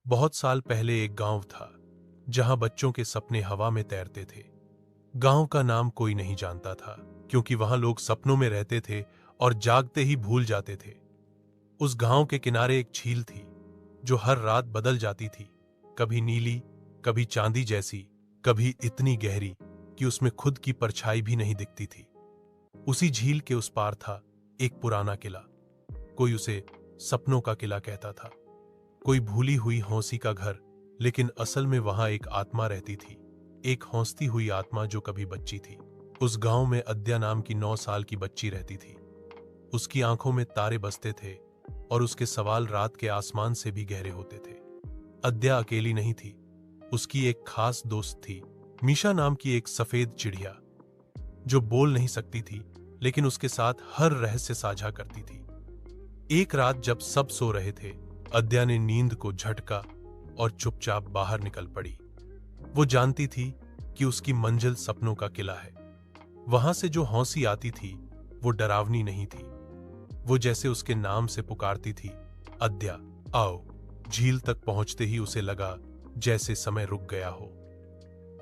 बहुत साल पहले एक गांव था जहां बच्चों के सपने हवा में तैरते थे। गांव का नाम कोई नहीं जानता था क्योंकि वहां लोग सपनों में रहते थे और जागते ही भूल जाते थे। उस गांव के किनारे एक झील थी जो हर रात बदल जाती थी, कभी नीली, कभी चांदी जैसी, कभी इतनी गहरी कि उसमें खुद की परछाई भी नहीं दिखती थी। उसी झील के उस पार था एक पुराना किला। कोई उसे सपनों का किला कहता था, कोई भूली हुई हौसी का घर, लेकिन असल में वहां एक आत्मा रहती थी, एक हौसती हुई आत्मा जो कभी बच्ची थी। उस गांव में अद्या नाम की 9 साल की बच्ची रहती थी। उसकी आंखों में तारे बसते थे और उसके सवाल रात के आसमान से भी गहरे होते थे। अद्या अकेली नहीं थी, उसकी एक खास दोस्त थी, मीशा नाम की एक सफेद चिड़िया जो बोल नहीं सकती थी लेकिन उसके साथ हर रहस्य साझा करती थी। एक रात जब सब सो रहे थे, अद्या ने नींद को झटका और चुपचाप बाहर निकल पड़ी। वो जानती थी कि उसकी मंजिल सपनों का किला है। वहां से जो हौसी आती थी वो डरावनी नहीं थी, वो जैसे उसके नाम से पुकारती थी, अद्या आओ। झील तक पहुंचते ही उसे लगा जैसे समय रुक गया हो।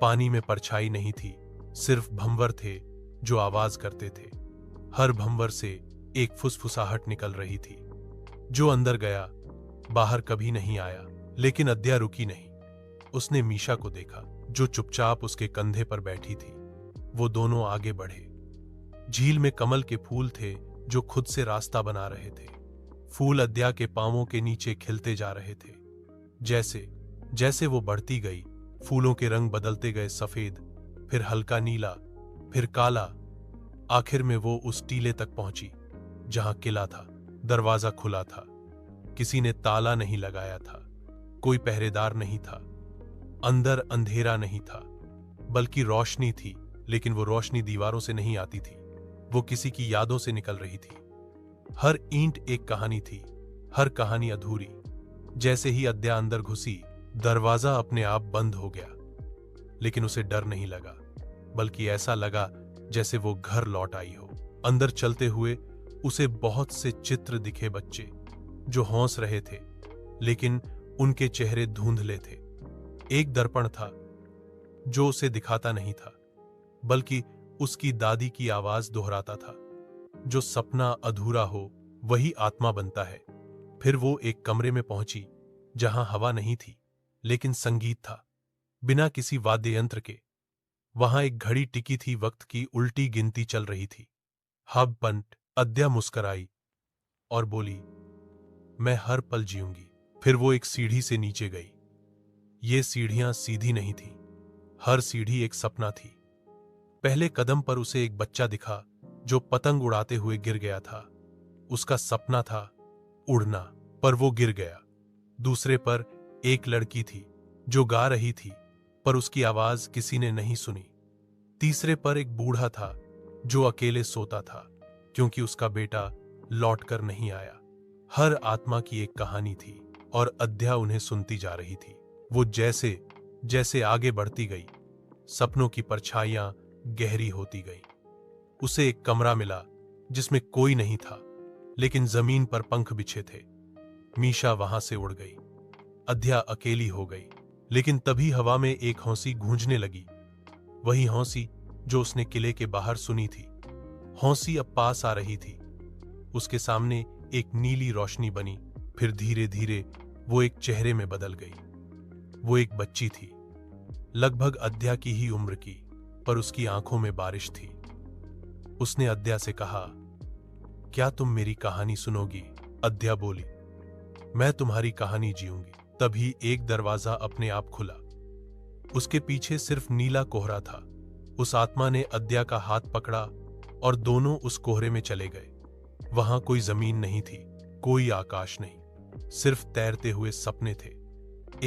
पानी में परछाई नहीं थी, सिर्फ भंवर थे जो आवाज करते थे। हर भंवर से एक फुसफुसाहट निकल रही थी। जो अंदर गया बाहर कभी नहीं आया, लेकिन अद्या रुकी नहीं। उसने मीशा को देखा जो चुपचाप उसके कंधे पर बैठी थी। वो दोनों आगे बढ़े। झील में कमल के फूल थे जो खुद से रास्ता बना रहे थे। फूल अद्या के पांवों के नीचे खिलते जा रहे थे। जैसे जैसे वो बढ़ती गई, फूलों के रंग बदलते गए, सफेद, फिर हल्का नीला, फिर काला। आखिर में वो उस टीले तक पहुंची जहां किला था। दरवाजा खुला था, किसी ने ताला नहीं लगाया था, कोई पहरेदार नहीं था। अंदर अंधेरा नहीं था, बल्कि रोशनी थी, लेकिन वो रोशनी दीवारों से नहीं आती थी, वो किसी की यादों से निकल रही थी। हर ईंट एक कहानी थी, हर कहानी अधूरी। जैसे ही अद्या अंदर घुसी, दरवाजा अपने आप बंद हो गया, लेकिन उसे डर नहीं लगा, बल्कि ऐसा लगा जैसे वो घर लौट आई हो। अंदर चलते हुए उसे बहुत से चित्र दिखे, बच्चे जो हंस रहे थे, लेकिन उनके चेहरे धुंधले थे। एक दर्पण था जो उसे दिखाता नहीं था, बल्कि उसकी दादी की आवाज दोहराता था, जो सपना अधूरा हो वही आत्मा बनता है। फिर वो एक कमरे में पहुंची जहां हवा नहीं थी, लेकिन संगीत था, बिना किसी वाद्य यंत्र के। वहां एक घड़ी टिकी थी, वक्त की उल्टी गिनती चल रही थी। Hub punt. अद्या मुस्कराई और बोली, मैं हर पल जीऊंगी। फिर वो एक सीढ़ी से नीचे गई। ये सीढ़ियां सीधी नहीं थी, हर सीढ़ी एक सपना थी। पहले कदम पर उसे एक बच्चा दिखा जो पतंग उड़ाते हुए गिर गया था। उसका सपना था उड़ना, पर वो गिर गया। दूसरे पर एक लड़की थी जो गा रही थी, पर उसकी आवाज किसी ने नहीं सुनी। तीसरे पर एक बूढ़ा था जो अकेले सोता था क्योंकि उसका बेटा लौटकर नहीं आया। हर आत्मा की एक कहानी थी और अद्या उन्हें सुनती जा रही थी। वो जैसे जैसे आगे बढ़ती गई, सपनों की परछाइयां गहरी होती गई। उसे एक कमरा मिला जिसमें कोई नहीं था, लेकिन जमीन पर पंख बिछे थे। मीशा वहां से उड़ गई। अद्या अकेली हो गई, लेकिन तभी हवा में एक हौसी गूंजने लगी, वही हौसी जो उसने किले के बाहर सुनी थी। हौसी अब पास आ रही थी। उसके सामने एक नीली रोशनी बनी, फिर धीरे धीरे वो एक चेहरे में बदल गई। वो एक बच्ची थी, लगभग अद्या की ही उम्र की, पर उसकी आंखों में बारिश थी। उसने अद्या से कहा, क्या तुम मेरी कहानी सुनोगी? अद्या बोली, मैं तुम्हारी कहानी जीऊंगी। तभी एक दरवाजा अपने आप खुला। उसके पीछे सिर्फ नीला कोहरा था। उस आत्मा ने अद्या का हाथ पकड़ा और दोनों उस कोहरे में चले गए। वहां कोई जमीन नहीं थी, कोई आकाश नहीं, सिर्फ तैरते हुए सपने थे।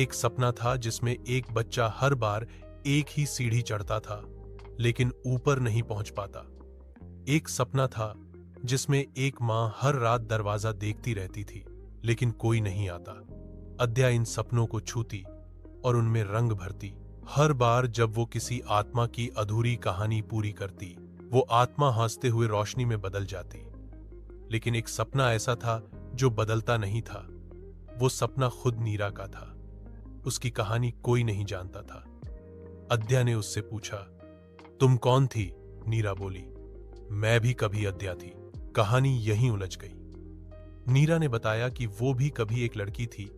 एक सपना था जिसमें एक बच्चा हर बार एक ही सीढ़ी चढ़ता था, लेकिन ऊपर नहीं पहुंच पाता। एक सपना था जिसमें एक मां हर रात दरवाजा देखती रहती थी, लेकिन कोई नहीं आता। अद्या इन सपनों को छूती और उनमें रंग भरती। हर बार जब वो किसी आत्मा की अधूरी कहानी पूरी करती, वो आत्मा हंसते हुए रोशनी में बदल जाती। लेकिन एक सपना ऐसा था जो बदलता नहीं था। वो सपना खुद नीरा का था। उसकी कहानी कोई नहीं जानता था। अद्या ने उससे पूछा, तुम कौन थी? नीरा बोली, मैं भी कभी अद्या थी। कहानी यहीं उलझ गई। नीरा ने बताया कि वो भी कभी एक लड़की थी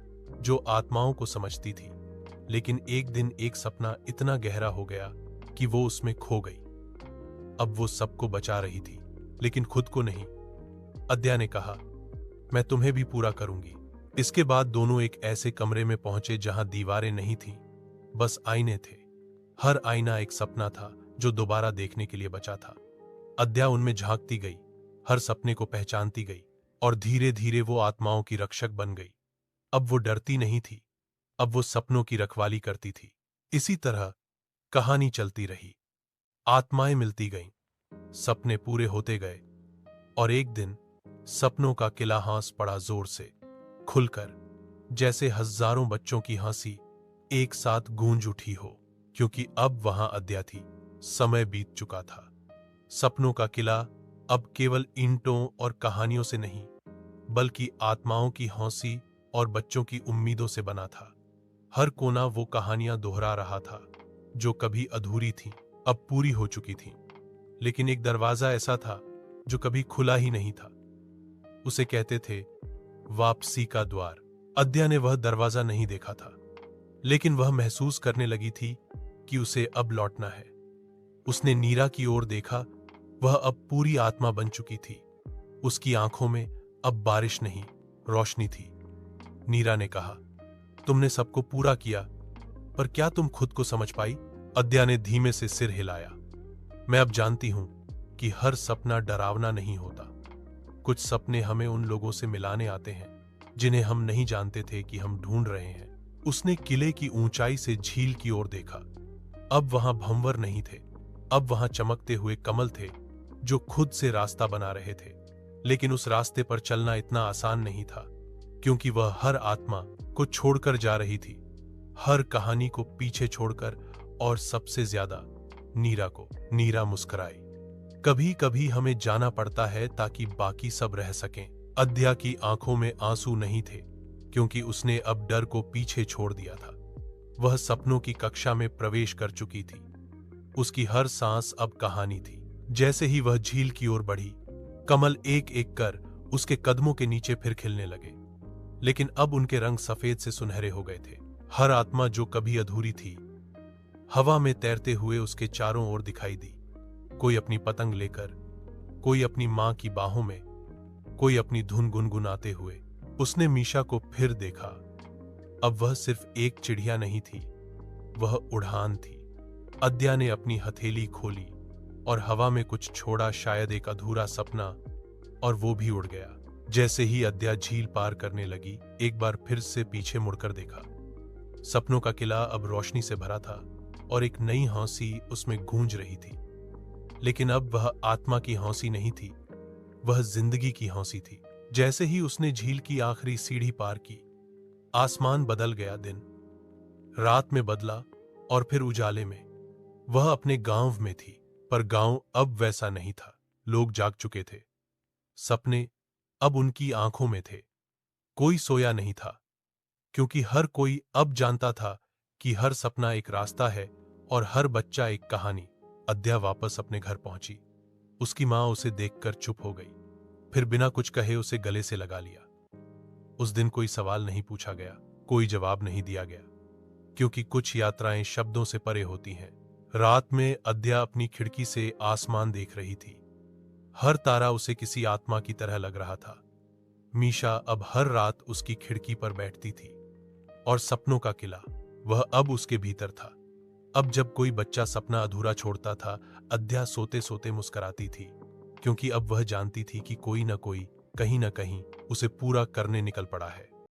जो आत्माओं को समझती थी, लेकिन एक दिन एक सपना इतना गहरा हो गया कि वो उसमें खो गई। अब वो सबको बचा रही थी, लेकिन खुद को नहीं। अद्या ने कहा, मैं तुम्हें भी पूरा करूंगी। इसके बाद दोनों एक ऐसे कमरे में पहुंचे जहां दीवारें नहीं थीं, बस आईने थे। हर आईना एक सपना था जो दोबारा देखने के लिए बचा था। अद्या उनमें झांकती गई, हर सपने को पहचानती गई और धीरे धीरे वो आत्माओं की रक्षक बन गई। अब वो डरती नहीं थी, अब वो सपनों की रखवाली करती थी। इसी तरह कहानी चलती रही, आत्माएं मिलती गईं, सपने पूरे होते गए और एक दिन सपनों का किला हंस पड़ा जोर से, खुलकर, जैसे हजारों बच्चों की हंसी एक साथ गूंज उठी हो, क्योंकि अब वहां अद्या थी। समय बीत चुका था। सपनों का किला अब केवल ईंटों और कहानियों से नहीं, बल्कि आत्माओं की हौसी और बच्चों की उम्मीदों से बना था। हर कोना वो कहानियां दोहरा रहा था जो कभी अधूरी थीं, अब पूरी हो चुकी थीं। लेकिन एक दरवाजा ऐसा था जो कभी खुला ही नहीं था। उसे कहते थे वापसी का द्वार। अद्या ने वह दरवाजा नहीं देखा था, लेकिन वह महसूस करने लगी थी कि उसे अब लौटना है। उसने नीरा की ओर देखा, वह अब पूरी आत्मा बन चुकी थी। उसकी आंखों में अब बारिश नहीं, रोशनी थी। नीरा ने कहा, तुमने सबको पूरा किया, पर क्या तुम खुद को समझ पाई? अद्या ने धीमे से सिर हिलाया। मैं अब जानती हूं कि हर सपना डरावना नहीं होता। कुछ सपने हमें उन लोगों से मिलाने आते हैं जिन्हें हम नहीं जानते थे कि हम ढूंढ रहे हैं। उसने किले की ऊंचाई से झील की ओर देखा। अब वहां भंवर नहीं थे, अब वहां चमकते हुए कमल थे जो खुद से रास्ता बना रहे थे। लेकिन उस रास्ते पर चलना इतना आसान नहीं था, क्योंकि वह हर आत्मा को छोड़कर जा रही थी, हर कहानी को पीछे छोड़कर, और सबसे ज्यादा नीरा को। नीरा मुस्कुराई। कभी कभी हमें जाना पड़ता है ताकि बाकी सब रह सकें। अद्या की आंखों में आंसू नहीं थे, क्योंकि उसने अब डर को पीछे छोड़ दिया था। वह सपनों की कक्षा में प्रवेश कर चुकी थी। उसकी हर सांस अब कहानी थी। जैसे ही वह झील की ओर बढ़ी, कमल एक एक कर उसके कदमों के नीचे फिर खिलने लगे, लेकिन अब उनके रंग सफेद से सुनहरे हो गए थे। हर आत्मा जो कभी अधूरी थी, हवा में तैरते हुए उसके चारों ओर दिखाई दी। कोई अपनी पतंग लेकर, कोई अपनी मां की बाहों में, कोई अपनी धुन गुनगुनाते हुए। उसने मीशा को फिर देखा। अब वह सिर्फ एक चिड़िया नहीं थी, वह उड़ान थी। अद्या ने अपनी हथेली खोली और हवा में कुछ छोड़ा, शायद एक अधूरा सपना, और वो भी उड़ गया। जैसे ही अद्या झील पार करने लगी, एक बार फिर से पीछे मुड़कर देखा। सपनों का किला अब रोशनी से भरा था और एक नई हौसी उसमें गूंज रही थी। लेकिन अब वह आत्मा की हौसी नहीं थी, वह जिंदगी की हौसी थी। जैसे ही उसने झील की आखिरी सीढ़ी पार की, आसमान बदल गया। दिन रात में बदला और फिर उजाले में। वह अपने गांव में थी, पर गांव अब वैसा नहीं था। लोग जाग चुके थे, सपने अब उनकी आंखों में थे। कोई सोया नहीं था, क्योंकि हर कोई अब जानता था कि हर सपना एक रास्ता है और हर बच्चा एक कहानी। अद्या वापस अपने घर पहुंची। उसकी मां उसे देखकर चुप हो गई, फिर बिना कुछ कहे उसे गले से लगा लिया। उस दिन कोई सवाल नहीं पूछा गया, कोई जवाब नहीं दिया गया, क्योंकि कुछ यात्राएं शब्दों से परे होती हैं। रात में अद्या अपनी खिड़की से आसमान देख रही थी। हर तारा उसे किसी आत्मा की तरह लग रहा था। मीशा अब हर रात उसकी खिड़की पर बैठती थी, और सपनों का किला, वह अब उसके भीतर था। अब जब कोई बच्चा सपना अधूरा छोड़ता था, अद्या सोते सोते मुस्कुराती थी, क्योंकि अब वह जानती थी कि कोई न कोई, कहीं न कहीं उसे पूरा करने निकल पड़ा है।